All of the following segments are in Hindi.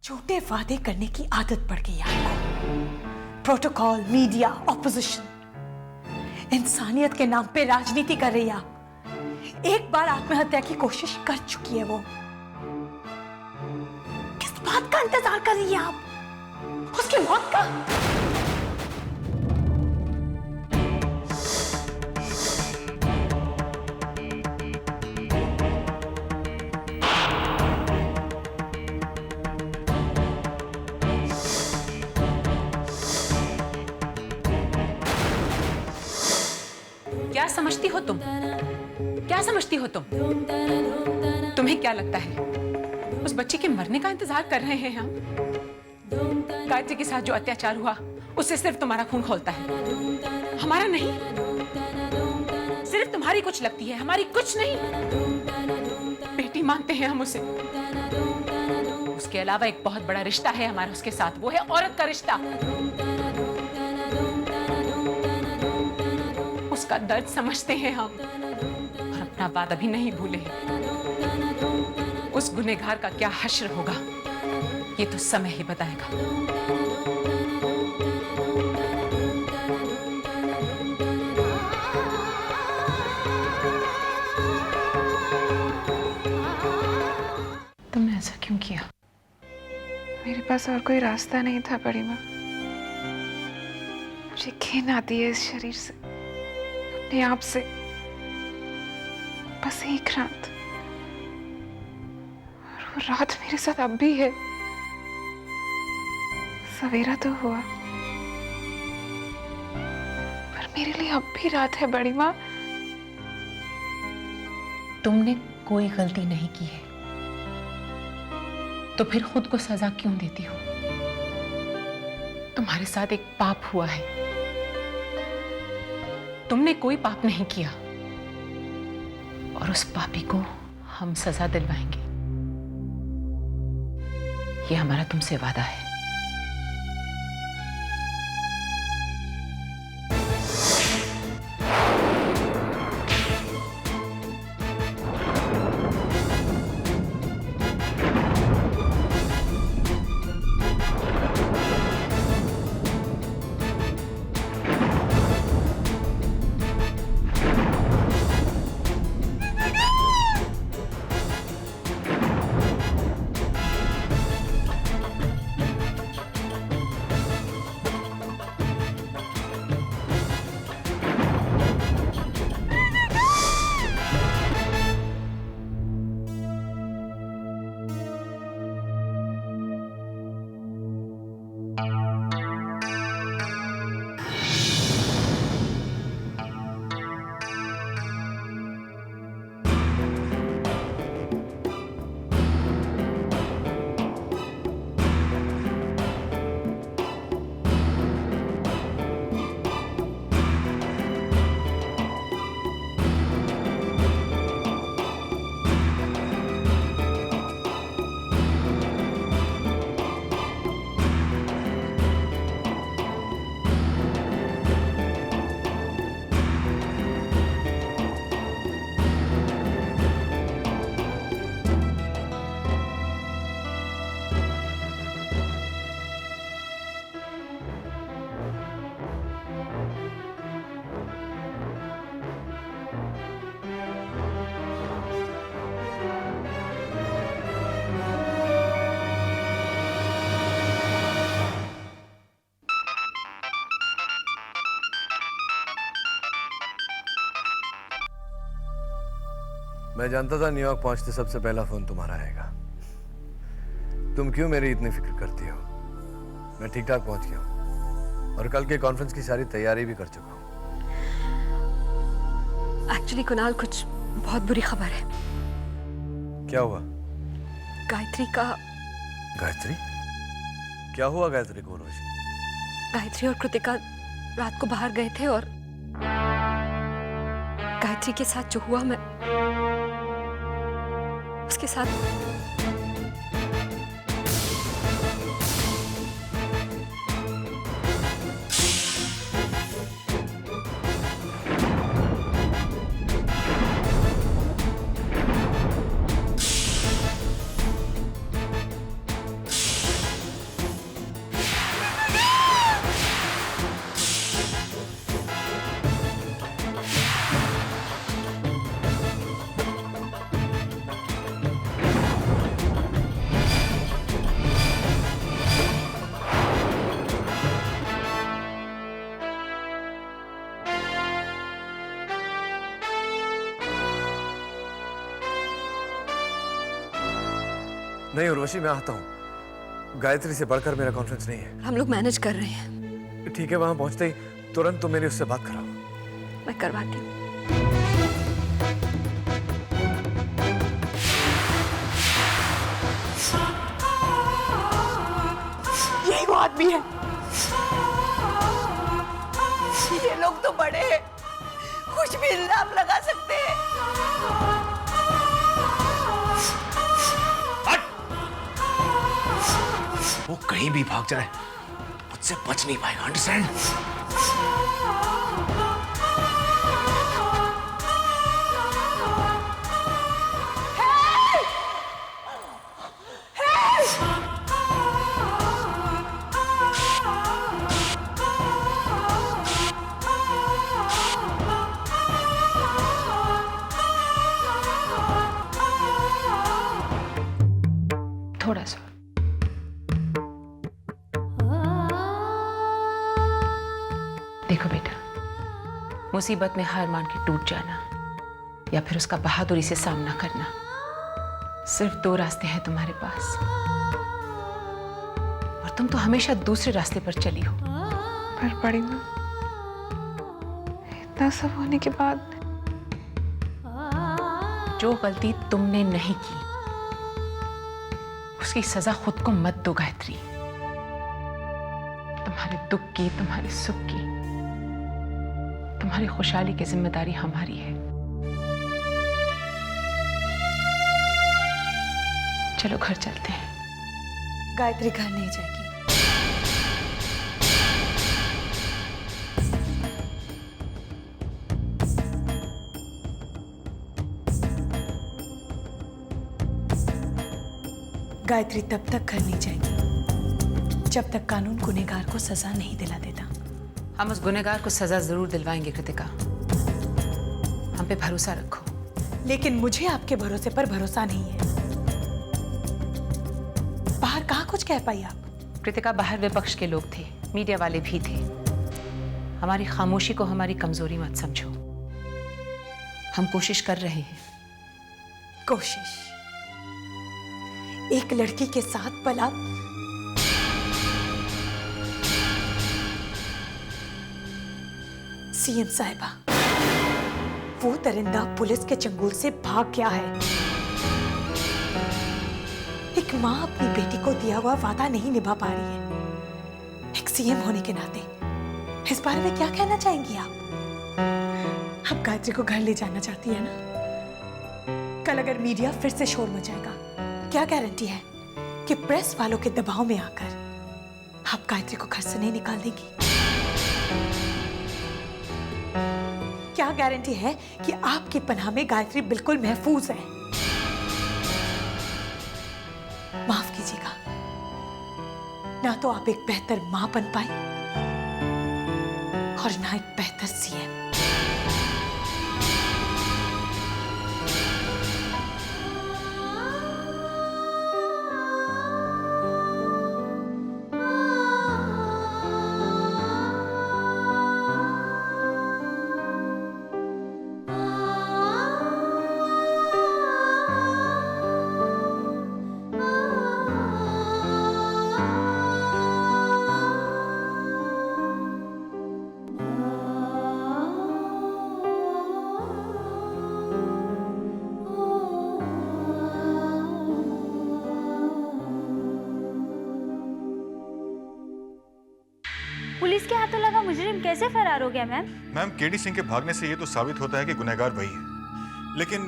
छोटे वादे करने की आदत पड़ गई आपको। प्रोटोकॉल, मीडिया, ऑपोजिशन, इंसानियत के नाम पे राजनीति कर रही है आप। एक बार आत्महत्या की कोशिश कर चुकी है वो। किस बात का इंतजार कर रही है आप? उसकी मौत का? क्या समझती हो तुम? क्या समझती हो तुम? तुम्हें क्या लगता है उस बच्ची के मरने का इंतजार कर रहे हैं हम? गायत्री के साथ जो अत्याचार हुआ उससे सिर्फ तुम्हारा खून खौलता है, हमारा नहीं। सिर्फ तुम्हारी कुछ लगती है, हमारी कुछ नहीं। बेटी मानते हैं हम उसे। उसके अलावा एक बहुत बड़ा रिश्ता है हमारा उसके साथ, वो है औरत का रिश्ता। उसका दर्द समझते हैं हम और अपना बात अभी नहीं भूले। उस गुनहगार का क्या हश्र होगा ये तो समय ही बताएगा। तुमने ऐसा क्यों किया? मेरे पास और कोई रास्ता नहीं था बड़ी माँ। मुझे घिन आती है इस शरीर से, अपने आप से। बस एक रात, और वो रात मेरे साथ अब भी है। सवेरा तो हुआ पर मेरे लिए अब भी रात है बड़ी माँ। तुमने कोई गलती नहीं की है तो फिर खुद को सजा क्यों देती हो? तुम्हारे साथ एक पाप हुआ है। तुमने कोई पाप नहीं किया और उस पापी को हम सजा दिलवाएंगे। ये हमारा तुमसे वादा है। मैं जानता था न्यूयॉर्क पहुंचते सबसे पहला फोन तुम्हारा आएगा। तुम क्यों मेरी इतनी फिक्र करती हो? मैं ठीक ठाक पहुंच गया हूं और कल के कॉन्फ्रेंस की सारी तैयारी भी कर चुका हूं। एक्चुअली कुणाल, कुछ बहुत बुरी खबर है। क्या हुआ? गायत्री का। गायत्री? क्या हुआ गायत्री को? रोज गायत्री और कृतिका रात को बाहर गए थे और गायत्री के साथ जो हुआ, मैं उसके साथ। नहीं उर्वशी, मैं आता हूँ। गायत्री से बढ़कर मेरा कॉन्फिडेंस नहीं है। हम लोग मैनेज कर रहे हैं। ठीक है, वहां पहुंचते ही तुरंत तुम मेरी उससे बात कराओ। मैं करवाती हूँ। यही वो आदमी है। ये लोग तो बड़े हैं, कुछ भी इल्जाम लगा सकते हैं। वो कहीं भी भाग जाए मुझसे बच नहीं पाएगा, अंडरस्टैंड? थोड़ा सा। देखो बेटा, मुसीबत में हार मान के टूट जाना या फिर उसका बहादुरी से सामना करना, सिर्फ दो रास्ते हैं तुम्हारे पास, और तुम तो हमेशा दूसरे रास्ते पर चली हो। पर बड़ी माँ, इतना सब होने के बाद जो गलती तुमने नहीं की उसकी सजा खुद को मत दो गायत्री। तुम्हारे दुख की, तुम्हारे सुख की, तुम्हारी खुशहाली की जिम्मेदारी हमारी है। चलो घर चलते हैं। गायत्री घर नहीं जाएगी। गायत्री तब तक घर नहीं जाएगी जब तक कानून गुनहगार को सजा नहीं दिला देता। हम उस गुनहगार को सजा जरूर दिलवाएंगे कृतिका, हम पे भरोसा रखो। लेकिन मुझे आपके भरोसे पर भरोसा नहीं है। बाहर कहाँ कुछ कह पाई आप? कृतिका, बाहर विपक्ष के लोग थे, मीडिया वाले भी थे। हमारी खामोशी को हमारी कमजोरी मत समझो। हम कोशिश कर रहे हैं। कोशिश? एक लड़की के साथ पला सीएम साहिबा, वो दरिंदा पुलिस के चंगुल से भाग गया है। एक माँ अपनी बेटी को दिया हुआ वादा नहीं निभा पा रही है। एक सीएम होने के नाते इस बारे में क्या कहना चाहेंगी आप? आप गायत्री को घर ले जाना चाहती है ना? कल अगर मीडिया फिर से शोर मचाएगा, क्या गारंटी है कि प्रेस वालों के दबाव में आकर आप गायत्री को घर से नहीं निकाल देंगी? क्या गारंटी है कि आपकी पनाह में गायत्री बिल्कुल महफूज है? माफ कीजिएगा, ना तो आप एक बेहतर मां बन पाए और ना एक बेहतर सीएम। पुलिस के हाथों लगा मुजरिम कैसे फरार हो गया मैम? मैम, केडी सिंह के भागने से ये तो साबित होता है कि गुनहगार वही है। लेकिन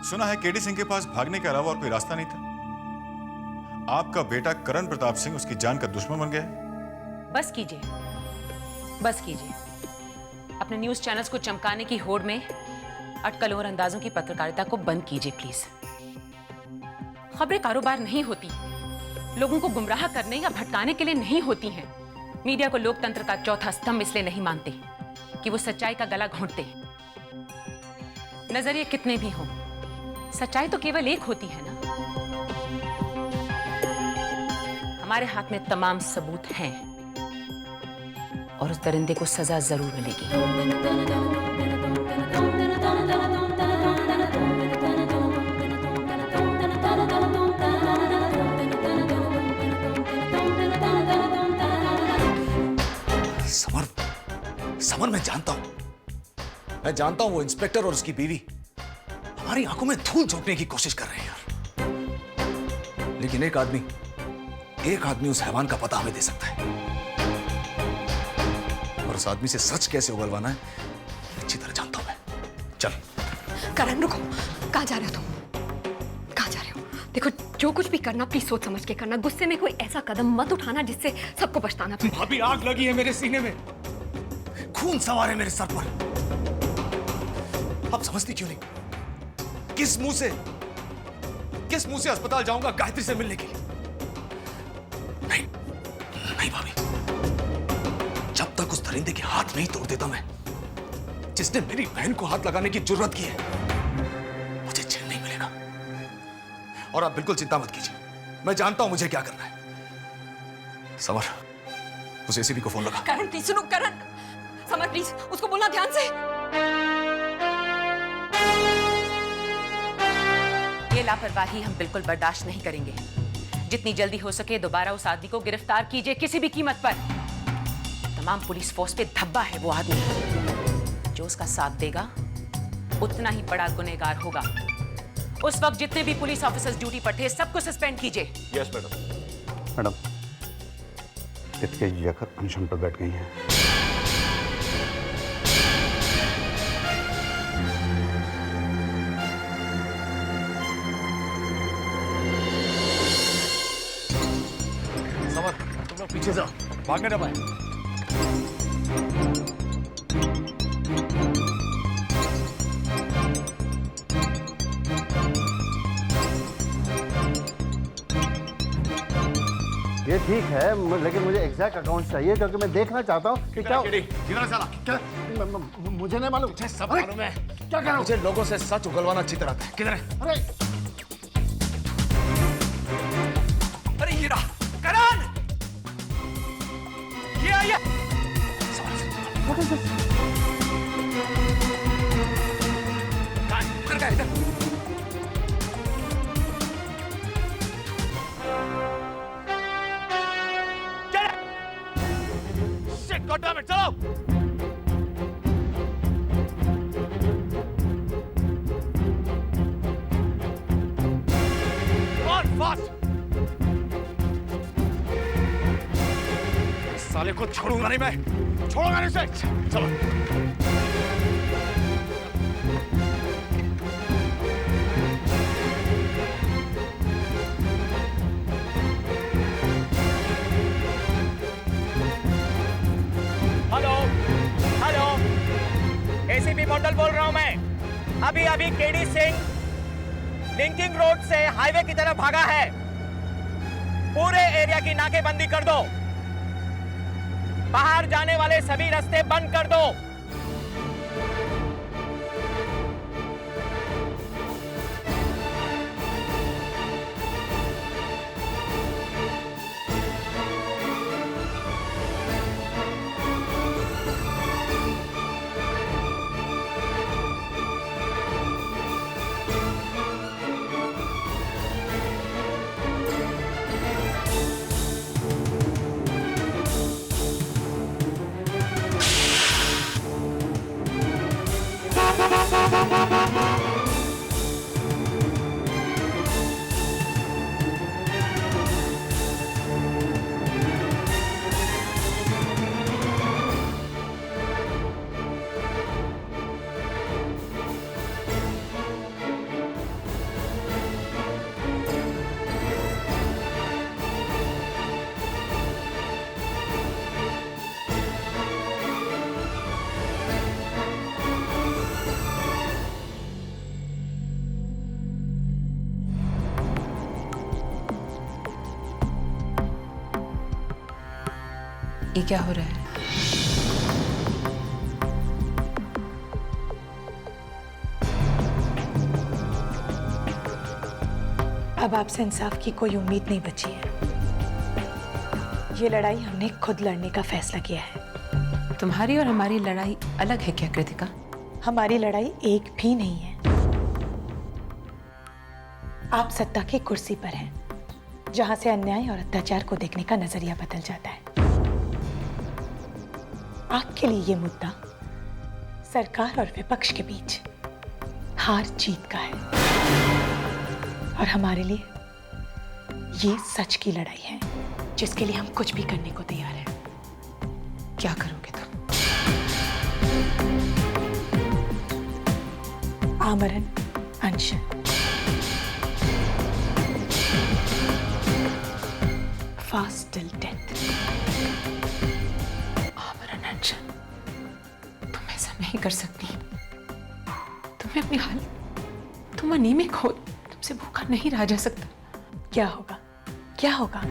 सुना है केडी सिंह के पास भागने के अलावा और कोई रास्ता नहीं था। आपका बेटा करण प्रताप सिंह उसकी जान का दुश्मन बन गया है। बस कीजिए, बस कीजिए। अपने न्यूज चैनल्स को चमकाने की होड़ में अटकलों और अंदाजों की पत्रकारिता को बंद कीजिए प्लीज। खबरें कारोबार नहीं होती, लोगों को गुमराह करने या भटकाने के लिए नहीं होती हैं। मीडिया को लोकतंत्र का चौथा स्तंभ इसलिए नहीं मानते कि वो सच्चाई का गला घोंटते। नजरिए कितने भी हों, सच्चाई तो केवल एक होती है ना। हमारे हाथ में तमाम सबूत हैं और उस दरिंदे को सजा जरूर मिलेगी। समर मैं जानता हूं वो इंस्पेक्टर और उसकी बीवी हमारी आंखों में धूल झोंकने की कोशिश कर रहे हैं यार। लेकिन एक आदमी उस हैवान का पता हमें दे सकता है, और उस आदमी से सच कैसे उगलवाना है अच्छी तरह जानता हूं मैं। चल। करण रुको, कहाँ जा रहे हो तुम? कहाँ जा रहे हो? देखो जो कुछ भी करना प्लीज सोच समझ के करना। गुस्से में कोई ऐसा कदम मत उठाना जिससे सबको पछताना पड़े। भाभी आग लगी है मेरे सीने में, खून सवार है मेरे सर पर। आप समझती क्यों नहीं? किस मुंह से अस्पताल जाऊंगा गायत्री से मिलने के लिए? नहीं भाभी, जब तक उस दरिंदे के हाथ नहीं तोड़ देता मैं, जिसने मेरी बहन को हाथ लगाने की जुर्रत की है, मुझे चैन नहीं मिलेगा। और आप बिल्कुल चिंता मत कीजिए, मैं जानता हूं मुझे क्या करना है। समर, उस एसीपी को फोन लगा। करण प्लीज सुनो, करण। समर प्लीज उसको बोलना ध्यान से। ये लापरवाही हम बिल्कुल बर्दाश्त नहीं करेंगे। जितनी जल्दी हो सके दोबारा उस आदमी को गिरफ्तार कीजिए, किसी भी कीमत पर। तमाम पुलिस फोर्स पे धब्बा है वो आदमी। जो उसका साथ देगा उतना ही बड़ा गुनहगार होगा। उस वक्त जितने भी पुलिस ऑफिसर्स ड्यूटी पर थे सबको सस्पेंड कीजिए। Yes madam. मैडम, इतके जाकर अनशन पर बैठ गई हैं। समर, तुम लोग पीछे जाओ, भागने ना पाए। ये ठीक है, लेकिन मुझे एग्जैक्ट अकाउंट चाहिए, क्योंकि मैं देखना चाहता हूँ कि क्या मुझे नहीं मालूम। सब मालूम है। क्या कर? मुझे लोगों से सच उगलवाना अच्छी तरह आता है। किधर है? अरे ये रहा करण। ये आइए। इधर। God damn it, चलो! Come on, fast! इस साले को छोड़ूंगा नहीं मैं, छोड़ूंगा नहीं उसे। चलो। एसीपी मंडल बोल रहा हूं मैं। अभी केडी सिंह लिंकिंग रोड से हाईवे की तरफ भागा है। पूरे एरिया की नाकेबंदी कर दो। बाहर जाने वाले सभी रास्ते बंद कर दो। ये क्या हो रहा है? अब आपसे इंसाफ की कोई उम्मीद नहीं बची है। ये लड़ाई हमने खुद लड़ने का फैसला किया है। तुम्हारी और हमारी लड़ाई अलग है क्या कृतिका? हमारी लड़ाई एक भी नहीं है। आप सत्ता की कुर्सी पर हैं, जहां से अन्याय और अत्याचार को देखने का नजरिया बदल जाता है। आपके लिए ये मुद्दा सरकार और विपक्ष के बीच हार जीत का है, और हमारे लिए ये सच की लड़ाई है जिसके लिए हम कुछ भी करने को तैयार हैं। क्या करोगे तुम? आमरण अनशन, फास्ट टिल डेथ। आमरण अनशन? तुम ऐसा नहीं कर सकती। तुम्हें अपनी हालत, तुम अनीमिक हो, तुमसे भूखा नहीं रहा जा सकता। क्या होगा? क्या होगा?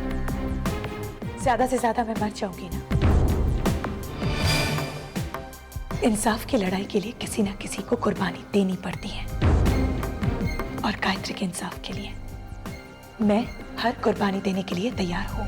ज्यादा से ज्यादा मैं मर जाऊंगी ना। इंसाफ की लड़ाई के लिए किसी ना किसी को कुर्बानी देनी पड़ती है, और गायत्री के इंसाफ के लिए मैं हर कुर्बानी देने के लिए तैयार हूं।